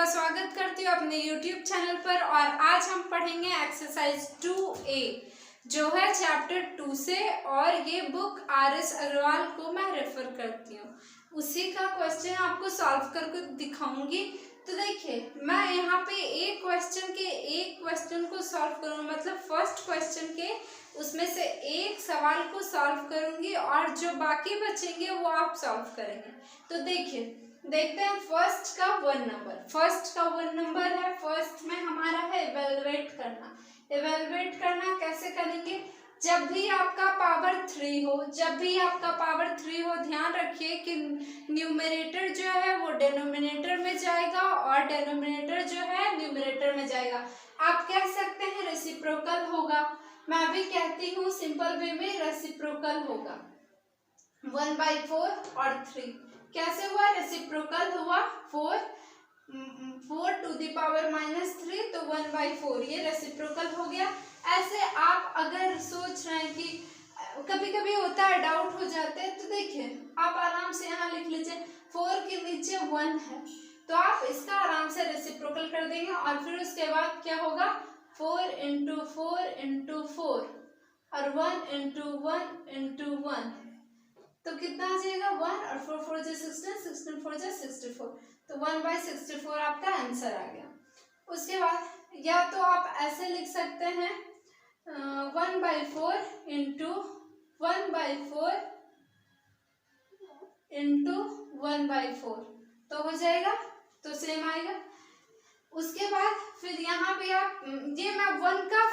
आपका स्वागत करती हूँ अपने YouTube चैनल पर। और आज हम पढ़ेंगे एक्सरसाइज 2A जो है चैप्टर 2 से, और ये बुक RS अग्रवाल को मैं रेफर करती हूँ। उसी का क्वेश्चन आपको सॉल्व करके दिखाऊंगी। तो देखिए, मैं यहाँ पे एक क्वेश्चन को सॉल्व करूँगी, मतलब फर्स्ट क्वेश्चन के उसमें से एक सवाल को सॉल्व करूँगी और जो बाकी बचेंगे वो आप सॉल्व करेंगे। तो देखिए, देखते हैं फर्स्ट का वन नंबर है। फर्स्ट में हमारा है इवेलुएट करना कैसे करेंगे? जब भी आपका पावर 3 हो, ध्यान रखिए कि न्यूमरेटर जो है वो डिनोमिनेटर में जाएगा और डिनोमिनेटर जो है न्यूमरेटर में जाएगा। आप कह सकते हैं रेसिप्रोकल होगा, मैं भी कहती हूँ सिंपल वे में रेसिप्रोकल होगा। 1/4 और 3 कैसे हुआ? रेसिप्रोकल हुआ। 4 टू द पावर -3 तो 1/4, ये रेसिप्रोकल हो गया। ऐसे आप अगर सोच रहे हैं कि कभी कभी होता है, डाउट हो जाते हैं, तो देखिए आप आराम से यहाँ लिख लीजिए 4 के नीचे 1 है तो आप इसका आराम से रेसिप्रोकल कर देंगे और फिर उसके बाद क्या होगा? 4 × 4 × 4 और 1 × 1 × 1 तो कितना आ जाएगा? 1 और 4 4 जा 16, 16 4 जा 64, तो 1/64 आपका आंसर आ गया। उसके बाद या तो आप ऐसे लिख सकते हैं 1/4 × 1/4 तो हो जाएगा, तो सेम आएगा। उसके बाद फिर यहाँ पे आप ये मैं 1 का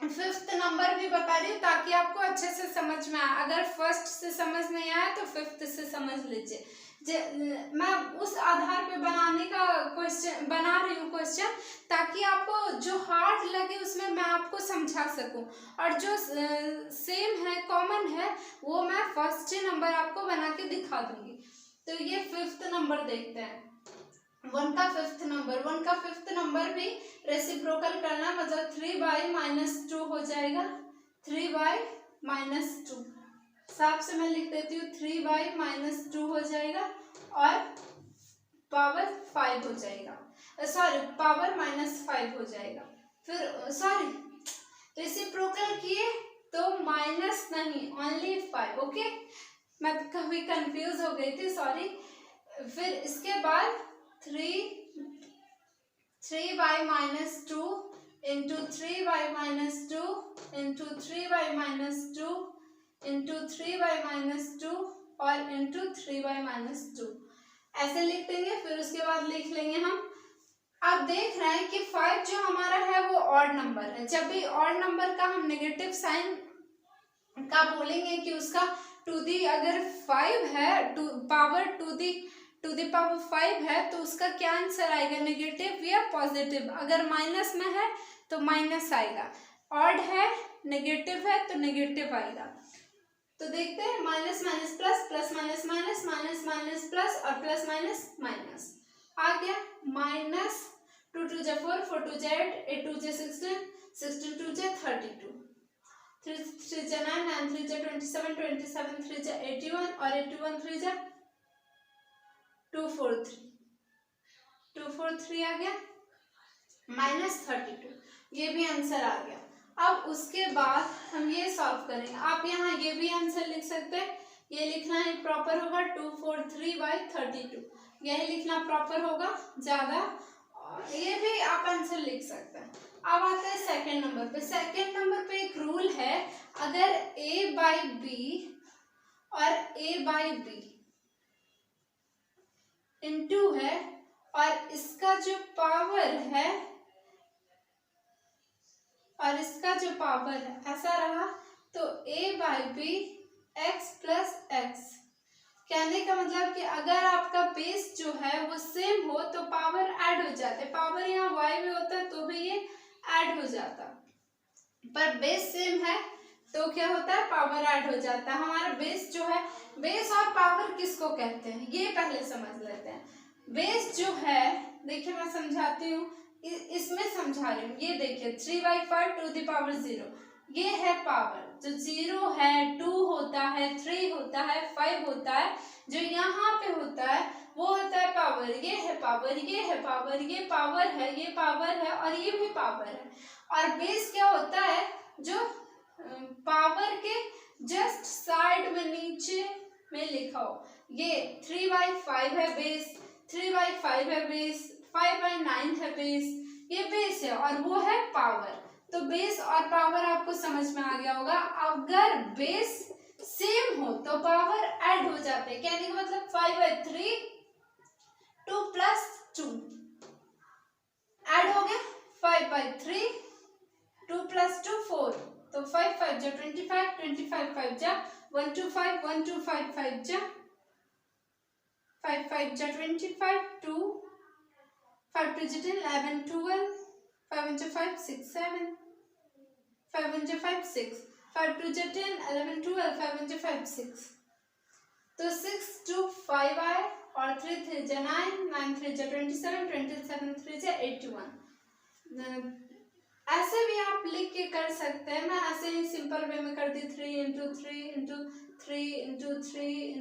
5th नंबर भी बता रही हूँ ताकि आपको अच्छे से समझ में आए। अगर फर्स्ट से समझ नहीं आया तो 5th से समझ लीजिए। मैं उस आधार पे बनाने का क्वेश्चन बना रही हूँ ताकि आपको जो हार्ड लगे उसमें मैं आपको समझा सकूं, और जो सेम है, कॉमन है, वो मैं फर्स्ट नंबर आपको बना के दिखा दूंगी। तो ये 5th नंबर देखते हैं। 1 का 5th नंबर भी रेसिप्रोकल करना, मतलब 3/-2 हो जाएगा। 3/-2 साफ से मैं लिख देती हूँ, 3/-2 हो जाएगा और पावर 5 हो जाएगा, पावर -5 हो जाएगा। फिर रेसिप्रोकल किए तो माइनस नहीं, ओनली 5। ओके, मैं कभी कंफ्यूज हो गई थी, सॉरी। फिर इसके बाद 3/-2 × 3/-2 × 3/-2 × 3/-2 और × 3/-2 ऐसे लिख देंगे। फिर उसके बाद लिख लेंगे हम, आप देख रहे हैं कि 5 जो हमारा है वो ऑड नंबर है। जब भी ऑड नंबर का हम नेगेटिव साइन का बोलेंगे कि उसका टू दी अगर 5 है, पावर टू दी पावर 5 है, तो उसका क्या आंसर आएगा? नेगेटिव या पॉजिटिव। अगर माइनस में है तो माइनस आएगा, ऑड है, नेगेटिव है तो नेगेटिव आएगा। तो देखते हैं minus minus plus, plus minus minus, minus minus plus और प्लस माइनस माइनस आ गया। माइनस 2 2 जा 4, 4 2 जा 8, 8 2 जा 16, 16 2 जा 32, 3 3 जा 9, 9 3 जा 27, 27 3 जा 81 और 81 3 जा 243, 243 आ गया। -32 ये भी आंसर आ गया। अब उसके बाद हम ये सॉल्व करेंगे। आप यहाँ ये भी आंसर लिख सकते हैं, ये लिखना ही प्रॉपर होगा 243/32, यही लिखना प्रॉपर होगा ज़्यादा, और ये भी आप आंसर लिख सकते हैं। अब आता है सेकंड नंबर पे। सेकंड नंबर पे एक रूल है, अगर a/b और a/b इनटू है और इसका जो पावर है ऐसा रहा, तो a/b x + x। कहने का मतलब कि अगर आपका बेस जो है वो सेम हो तो पावर ऐड हो जाते, पावर यहाँ y में होता है तो भी ये ऐड हो जाता, पर बेस सेम है तो क्या होता है? पावर ऐड हो जाता है। हमारा बेस जो है, बेस और पावर किसको कहते हैं ये पहले समझ लेते हैं। बेस जो है, देखिए मैं समझाती हूँ, इसमें समझा रही हूँ। ये देखिए 3/5 टू द पावर 0, ये है पावर। जो 0 है, 2 होता है, 3 होता है, 5 होता है, जो यहाँ पे होता है वो होता है पावर, ये है पावर, ये है पावर, ये पावर है, ये पावर है और ये भी पावर है। और बेस क्या होता है, जो पावर के जस्ट साइड में नीचे में लिखा हो। ये 3/5 है बेस, 3/5 है बेस, 5/9 है बेस, ये बेस है और वो है पावर। तो बेस और पावर आपको समझ में आ गया होगा। अगर बेस सेम हो तो पावर ऐड हो जाते हैं, कहने का मतलब 5/3, 2 + 2 ऐड हो गया, 5/3, 2 + 2 4, तो 5 5 जा 25, 25 5 जा 1 2 5, 1 2 5 5 जा 5 5 जा 25, 2 5 2 जा 10, 11 12, 5 1 जा 5 6 7, 5 1 जा 5 6, 5 2 जा 10, 11 12, 5 1 जा 5 6, तो 6 2 5 आए और 3 3 जा 9, 9 3 जा 27, 27 3 जा 81। ऐसे भी आप लिख के कर सकते हैं, मैं ऐसे ही सिंपल वे में कर दी, 3 × 3 × 3 × 3 ×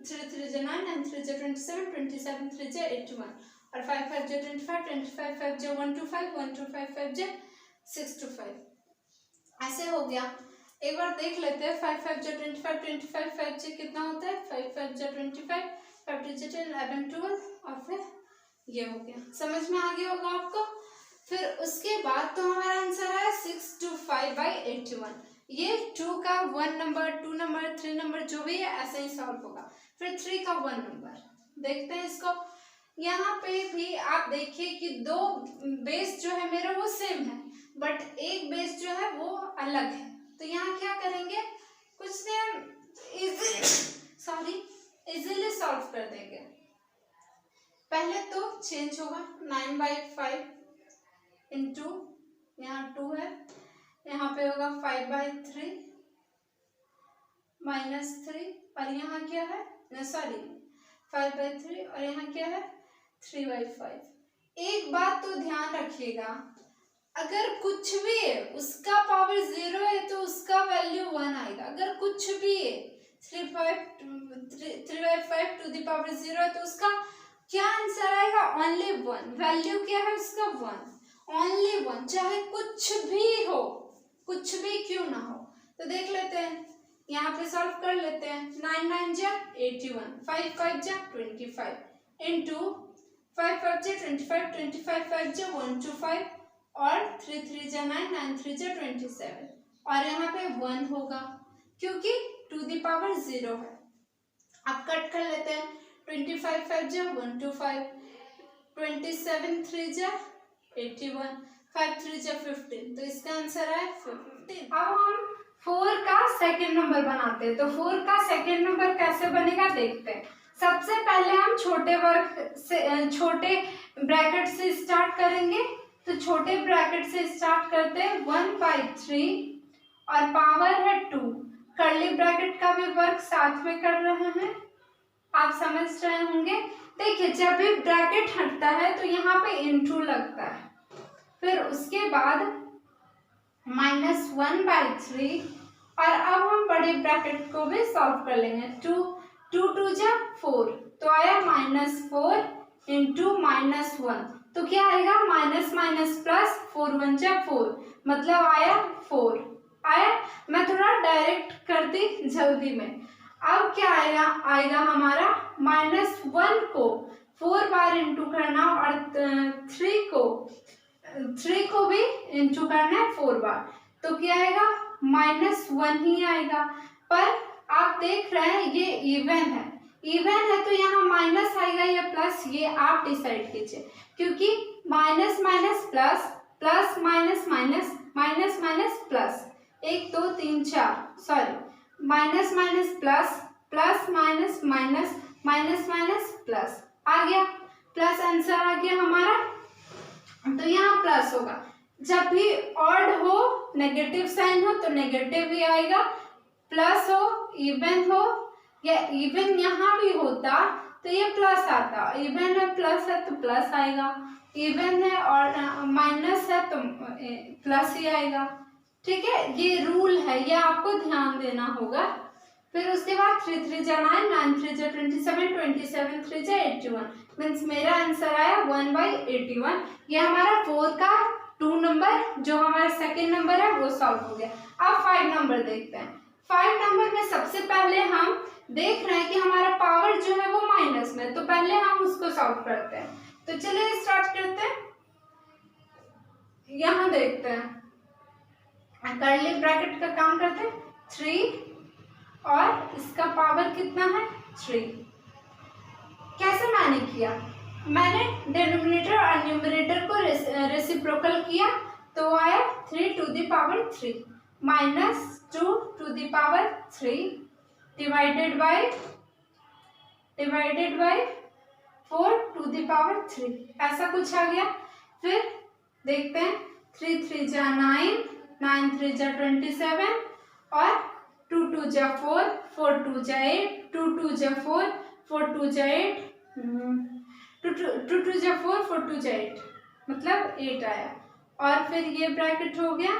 3 3 जा 9, 9 3 जा 27, 27 3 जा 81 और 5 5 जा 25, 25 5 जा 1 2 5, 1 2 5 5 जा 6 2 5। ऐसे हो गया। एक बार देख लेते हैं, 5 5 जा 25, 25 5 जा कितना होता है, 5 5 जा 25, 5 2 जा 10, 11 12 और फिर ये हो गया। समझ में आ गया होगा आपको। फिर उसके बाद तो हमारा आंसर है 6 2 5/81। ये 2 का 1 नंबर, 2 नंबर, 3 नंबर जो भी है ऐसे ही सॉल्व होगा। फिर 3 का 1 नंबर देखते हैं इसको। यहाँ पे भी आप देखिए कि दो बेस जो है मेरा वो सेम है, बट एक बेस जो है वो अलग है। तो यहाँ क्या करेंगे, कुछ नहीं, इजीली सॉल्व कर देंगे। पहले तो चेंज होगा, 9/5 इंटू यहाँ 2 है, यहाँ पे होगा 5/3 -3 और यहाँ क्या है, सॉरी 5/3 और यहाँ क्या है 3/5। एक बात तो ध्यान रखिएगा, अगर कुछ भी है उसका पावर 0 है तो उसका वैल्यू 1 आएगा। अगर कुछ भी है 3/5 टू द पावर 0 है तो उसका क्या आंसर आएगा, ओनली 1। वैल्यू क्या है उसका 1, ओनली 1, चाहे कुछ भी हो, कुछ भी क्यों ना हो। तो देख लेते हैं, यहाँ पे सॉल्व कर लेते हैं। 9 9 जा 81, 5 5 जा 25 इंटू 5 5 जा 25, 25 5 जा 125 और 3 3 जा 9, 9 3 जा 27 और यहाँ पे 1 होगा क्योंकि टू द पावर 0 है। अब कट कर लेते हैं, 25 5 जा 125, 27 3 जा 81, 5 3 जा 15, तो इसका आंसर है 15। अब हम 4 का सेकेंड नंबर बनाते हैं। तो 4 का सेकेंड नंबर कैसे बनेगा देखते हैं। सबसे पहले हम छोटे वर्ग से, छोटे ब्रैकेट से स्टार्ट करेंगे। तो छोटे ब्रैकेट से स्टार्ट करते हैं, 1/3 और पावर है 2। कर्ली ब्रैकेट का भी वर्क साथ में कर रहे हैं, आप समझ रहे होंगे। देखिए जब भी ब्रैकेट हटता है तो यहाँ पे इंटू लगता है, फिर उसके बाद -1/3 और अब हम बड़े ब्रैकेट को भी सॉल्व कर लेंगे। 2 2 2 जा 4 तो आया -4 इंटू -1, तो क्या आएगा माइनस माइनस प्लस, 4 1 जा 4 मतलब आया 4 आया। मैं थोड़ा डायरेक्ट कर दी जल्दी में। अब क्या आएगा हमारा -1 को 4 बार इंटू करना और 3 को भी इंटू करना है 4 बार, तो क्या आएगा -1 ही आएगा। पर आप देख रहे हैं ये इवन है, इवन है तो यहाँ माइनस आएगा या प्लस, ये आप डिसाइड कीजिए, क्योंकि minus minus plus, plus minus minus, minus minus plus, 1 2 3 4 sorry minus minus plus, plus minus minus, minus minus plus आ गया, प्लस आंसर आ गया हमारा। तो यहाँ प्लस होगा। जब भी ऑड हो, नेगेटिव साइन हो तो नेगेटिव ही आएगा, प्लस हो, इवन हो या इवन यहाँ भी होता तो ये प्लस आता, इवन है प्लस है तो प्लस आएगा, इवन है और माइनस है तो प्लस ही आएगा। ठीक है, ये रूल है, ये आपको ध्यान देना होगा। फिर उसके बाद 3 3 जा 9, 9 3 जा 27, 27 3 जा 81, मीन्स मेरा आंसर आया 1/81। ये हमारा 4 का 2 नंबर जो हमारा सेकेंड नंबर है वो सॉल्व हो गया। अब 5 नंबर देखते हैं। 5 नंबर में सबसे पहले हम देख रहे हैं कि हमारा पावर जो है वो माइनस में, तो पहले हम उसको सॉल्व करते हैं। तो चलिए स्टार्ट करते हैं। यहाँ देखते हैं, कर्ली ब्रैकेट का काम करते हैं, 3 और इसका पावर कितना है 3। कैसे मैंने किया, मैंने डिनोमिनेटर और न्यूमरेटर को रेसिप्रोकल किया, तो आया 3 to the power 3 minus 2 to the power 3 divided by 4 to the power 3, ऐसा कुछ आ गया। फिर देखते हैं, 3 3 जा 9, 9 3 जा 27 और 2 2 जा 4, 4 2 जा 8, 2 2 जा 4, 4 2 जा 8, 2 2 जा 4, 4 2 जा 8, मतलब 8 आया। और फिर ये ब्रैकेट हो गया,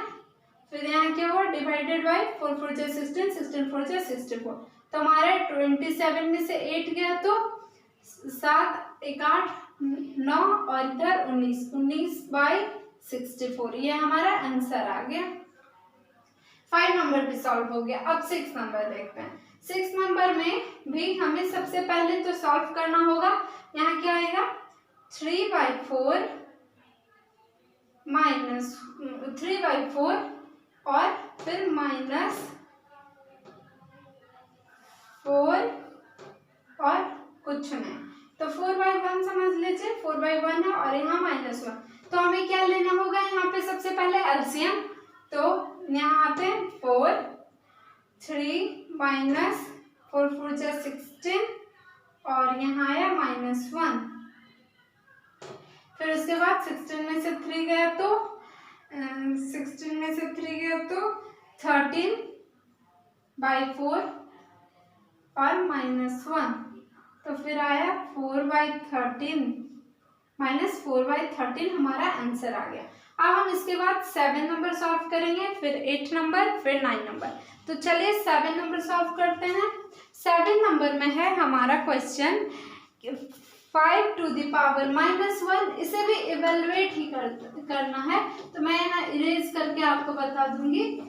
फिर यहाँ क्या हुआ, डिवाइडेड बाय 4 4 जा 16, 16 4 जा 64, तो हमारे 27 में से 8 गया तो 7 1 8 9 और इधर 19, 19/64, ये हमारा आंसर आ गया। 5 नंबर भी सॉल्व हो गया। अब 6 नंबर देखते हैं। 6 नंबर में भी हमें सबसे पहले तो सॉल्व करना होगा। यहाँ क्या आएगा, 3/4 माइनस 3/4 और फिर माइनस 4 और कुछ नहीं, तो 4/1 समझ लीजिए, 4/1 है और यहाँ -1, तो हमें क्या लेना होगा, यहाँ पे सबसे पहले एलसीएम। तो यहाँ आते हैं 4, 3 माइनस 4 4 जा 16 और यहाँ आया -1। फिर उसके बाद 16 में से 3 गया तो 13/4 और -1, तो फिर आया 4/13 माइनस 4/13 हमारा आंसर आ गया। अब हम इसके बाद 7 नंबर सॉल्व करेंगे, फिर 8 नंबर, फिर 9 नंबर। तो चलिए 7 नंबर सॉल्व करते हैं। 7 नंबर में है हमारा क्वेश्चन 5 टू द पावर -1, इसे भी इवेलुएट ही करना है, तो मैं यहाँ इरेज करके आपको बता दूंगी।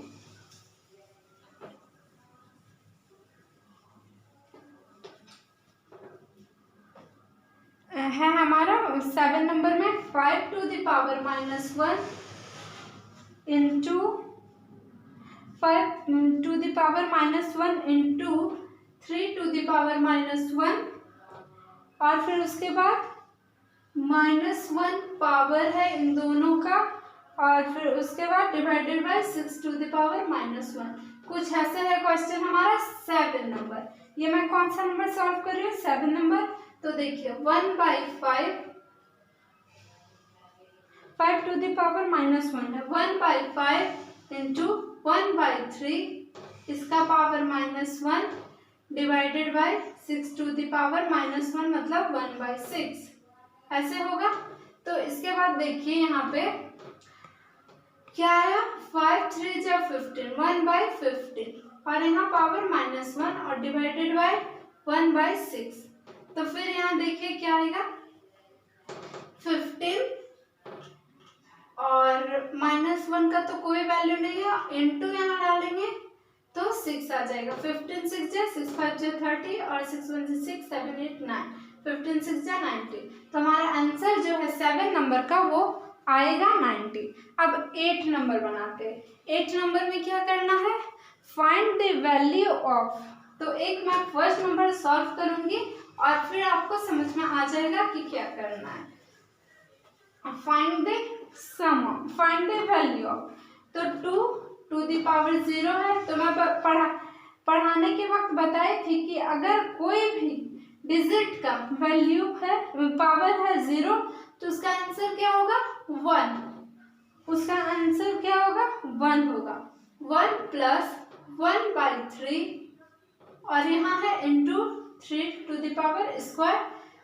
है हमारा 7 नंबर में 5 to the power -1 into 5 to the power -1 into 3 to the power -1 और फिर उसके बाद -1 पावर है इन दोनों का, और फिर उसके बाद divided by 6 to the power -1। कुछ ऐसा है क्वेश्चन हमारा 7 नंबर। ये मैं कौन सा नंबर सॉल्व कर रही हूँ, 7 नंबर। तो देखिए 1/5 5 टू द पावर -1 है, 1/5 इंटू 1/3 इसका power -1 divided by 6 to the power -1 मतलब 1/6, ऐसे होगा। तो इसके बाद देखिए यहाँ पे क्या आया, 5 3 जा 15, 1/15 और यहाँ पावर -1 और डिवाइडेड बाय 1/6, तो फिर यहाँ देखिए क्या आएगा, 15 और -1 का तो कोई वैल्यू नहीं है, इंटू यहाँ डालेंगे तो 6 आ जाएगा। 15 6 जा 6 5 जा 30 और 6 1 जा 6 7 8 9, 15 6 जा 90, तो हमारा आंसर जो है 7 नंबर का वो आएगा 90। अब 8 नंबर बनाते हैं। 8 नंबर में क्या करना है, फाइंड द वैल्यू ऑफ, तो एक मैं फर्स्ट नंबर सॉल्व करूंगी और फिर आपको समझ में आ जाएगा कि क्या करना है। Find the sum, find the value of, तो 2 टू द पावर 0 है, तो मैं पढ़ाने के वक्त बताई थी कि अगर कोई भी डिजिट का वैल्यू है, पावर है 0, तो उसका आंसर क्या होगा 1, उसका आंसर क्या होगा 1 होगा। 1 प्लस 1/3 और यहाँ है into 3 to the power square,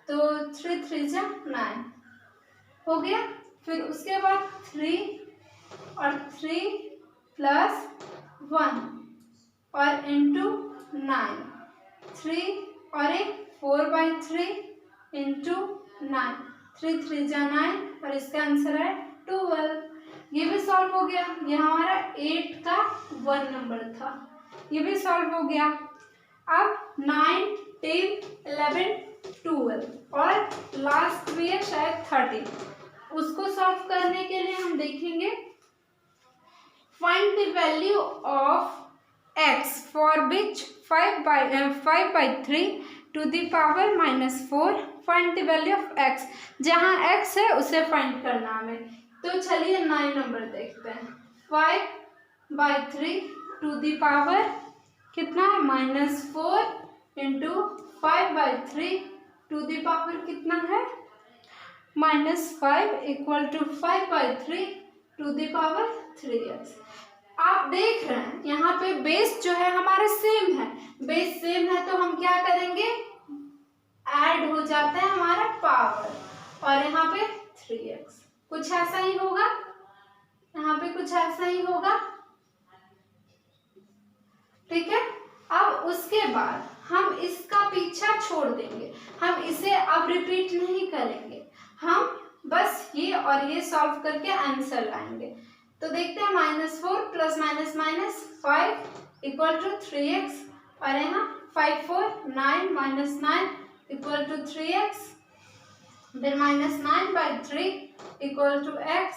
तो 3 3 जा 9 हो गया। फिर उसके बाद 3 और 3 प्लस 1 और इंटू 9, 3 और एक 4/3 इंटू 9, 3 3 जा 9 और इसका आंसर है 12। ये भी सॉल्व हो गया। ये हमारा 8 का 1 नंबर था, ये भी सॉल्व हो गया। अब 9, 10, 11, 12 और लास्ट में है शायद 13। उसको सॉल्व करने के लिए हम देखेंगे find the value of x for which 5/3 to the power -4 find the value of x। जहाँ x है उसे फाइंड करना हमें। तो चलिए 9 नंबर देखते हैं। 5/3 टू द पावर कितना है -4 इंटू 5/3 टू द पावर कितना है -5 equal to 5/3 to the power 3x। आप देख रहे हैं यहाँ पे बेस जो है हमारा सेम है, बेस सेम है तो हम क्या करेंगे, ऐड हो जाता है हमारा पावर और यहाँ पे 3x। कुछ ऐसा ही होगा, यहाँ पे कुछ ऐसा ही होगा, ठीक है। अब उसके बाद हम इसका पीछा छोड़ देंगे, हम इसे अब रिपीट नहीं करेंगे, हम बस ये और ये सॉल्व करके आंसर लाएंगे। तो देखते हैं -4 plus minus minus 5 equal to 3x और यहाँ 5 4 9 -9 इक्वल टू 3x, फिर -9/3 इक्वल टू x।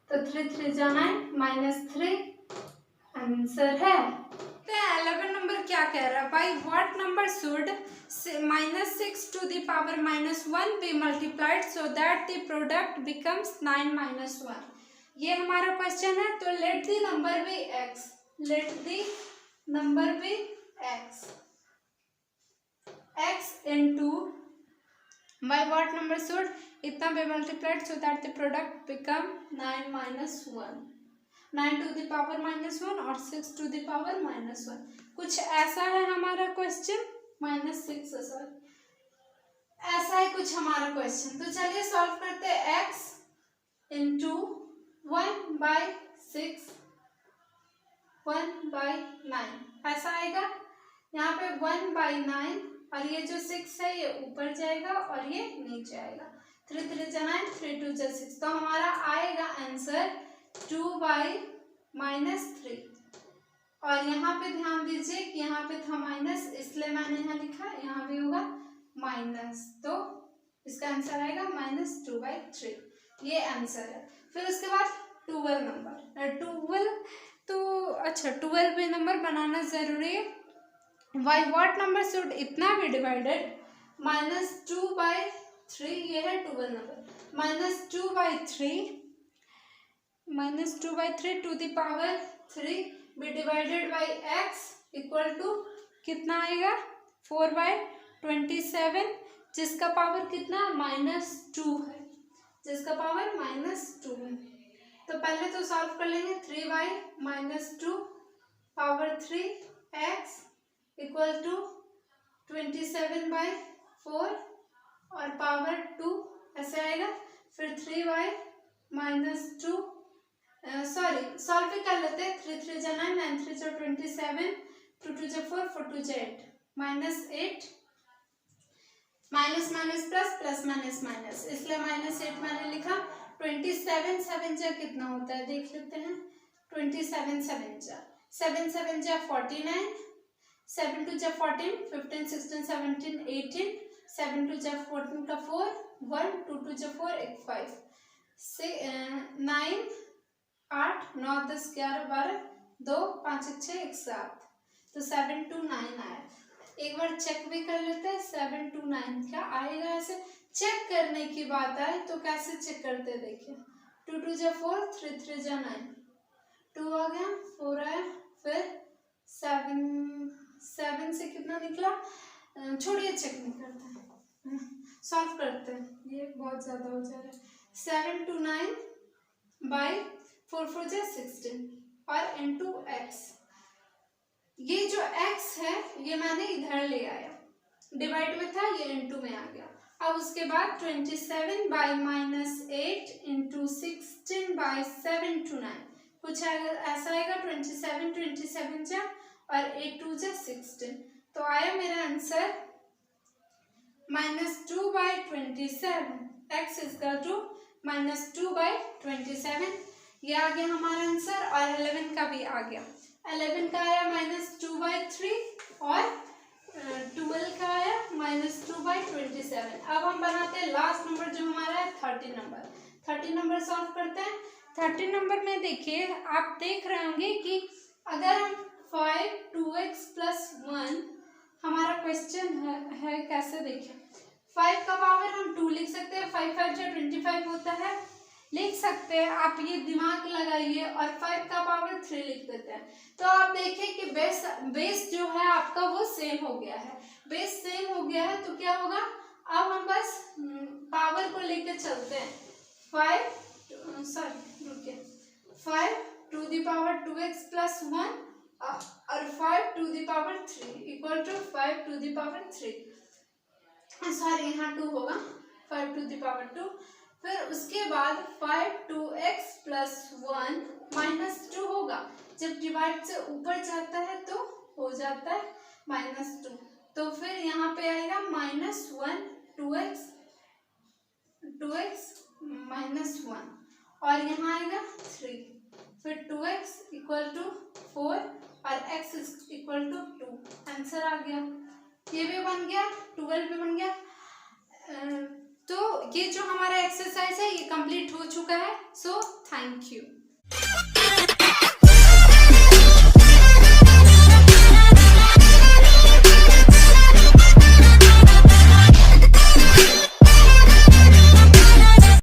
तो 3 3 जा 9 -3 आंसर है। 11 नंबर क्या कह रहा है, by what number should -6 to the power -1 be multiplied so that the product becomes 9 -1। ये हमारा क्वेश्चन है। तो let the number be x, let the number be x, x into by what number should इतना be multiplied so that the product become 9 -1, 9 to the power -1 और 6 to the power -1। कुछ ऐसा है हमारा क्वेश्चन, -6 सॉरी, ऐसा है कुछ हमारा क्वेश्चन। तो चलिए सॉल्व करते हैं। x इंटू 1/6 1/9 ऐसा आएगा। यहाँ पे 1/9 और ये जो 6 है ये ऊपर जाएगा और ये नीचे आएगा। 3 3 जा 9, 3 2 जा 6। तो हमारा आएगा आंसर 2/-3। और यहाँ पे ध्यान दीजिए कि यहाँ पे था माइनस, इसलिए मैंने यहाँ लिखा, यहाँ भी होगा माइनस, तो इसका आंसर आएगा -2/3। ये आंसर है। फिर उसके बाद 12 नंबर, 12 तो अच्छा 12 नंबर बनाना जरूरी है। बाई व्हाट नंबर शुड इतना भी डिवाइडेड -2/3, ये है 12 number, -2/3 to the power 3 B divided by x equal to कितना आएगा 4/27, जिसका पावर कितना -2 है, जिसका पावर -2 है। तो पहले तो सॉल्व कर लेंगे। 3/-2 पावर 3x इक्वल टू 27/4 और पावर 2 ऐसे आएगा। फिर 3/-2 सॉरी सॉल्व भी कर लेते हैं। 3 3 जा 9, 9 3 जा 27, 2 2 जा 4, 4 2 जा 8, -8 minus minus plus plus minus minus, इसलिए -8 मैंने लिखा। 27 7 जा कितना होता है देख लेते हैं। 27 7 जा 7 7 जा 49, 7 2 जा 14, 15 16 17 18, 7 2 जा 14 का 4, 1 2 2 जा 4 1 5 9 8 9 10 11 12 2 5 6 1 7। तो 7 2 9 आया। एक बार चेक भी कर लेते हैं 7 2 9 क्या आएगा। ऐसे चेक करने की बात आए तो कैसे चेक करते हैं देखिए। 2 2 जा 4, 3 3 जा 9, 2 आ गया, 4 आया, फिर 7 से कितना निकला, छोड़िए चेक नहीं करते हैं, सॉल्व करते हैं, ये बहुत ज़्यादा हो जा रहा है। 7 2 9 बाई 4 4 जा 16 और इंटू x। ये जो x है ये मैंने इधर ले आया, डिवाइड में था ये इनटू में आ गया। अब उसके बाद 27/-8 इंटू 16/7 to 9 कुछ ऐसा आएगा। 27 27 जा और 8 2 जा 16। तो आया मेरा आंसर -2/27, x इक्वल टू -2/27। ये आ गया हमारा आंसर। और 11 का भी आ गया। 11 का आया -2/3 और 12 का आया -2/27। अब हम बनाते हैं लास्ट नंबर जो हमारा है 30 नंबर। 30 नंबर सॉल्व करते हैं। 30 नंबर में देखिए, आप देख रहे होंगे कि अगर हम 5 2x + 1 हमारा क्वेश्चन है कैसे देखें। 5 का पावर हम 2 लिख सकते हैं, 5 5 जो 25 होता है, लिख सकते हैं। आप ये दिमाग लगाइए और 5 का पावर 3 लिख देते हैं। तो आप देखिए कि बेस जो है आपका वो सेम हो गया है। बेस सेम हो गया है तो क्या होगा, अब हम बस पावर को लेकर चलते हैं। 5 टू द पावर 2x + 1 और 5 to the power 3 equal to 5 to the power 3। Sorry, यहाँ 2 होगा, 5 टू द पावर 2। फिर उसके बाद 5 2x + 1 -2 होगा। जब डिवाइड से ऊपर जाता है तो हो जाता है -2। तो फिर यहाँ पे आएगा -1 2x -1 और यहाँ आएगा 3। फिर 2x = 4 और x = 2। आंसर आ गया। ये भी बन गया, 12 भी बन गया। तो ये जो हमारा एक्सरसाइज है ये कंप्लीट हो चुका है। So thank you.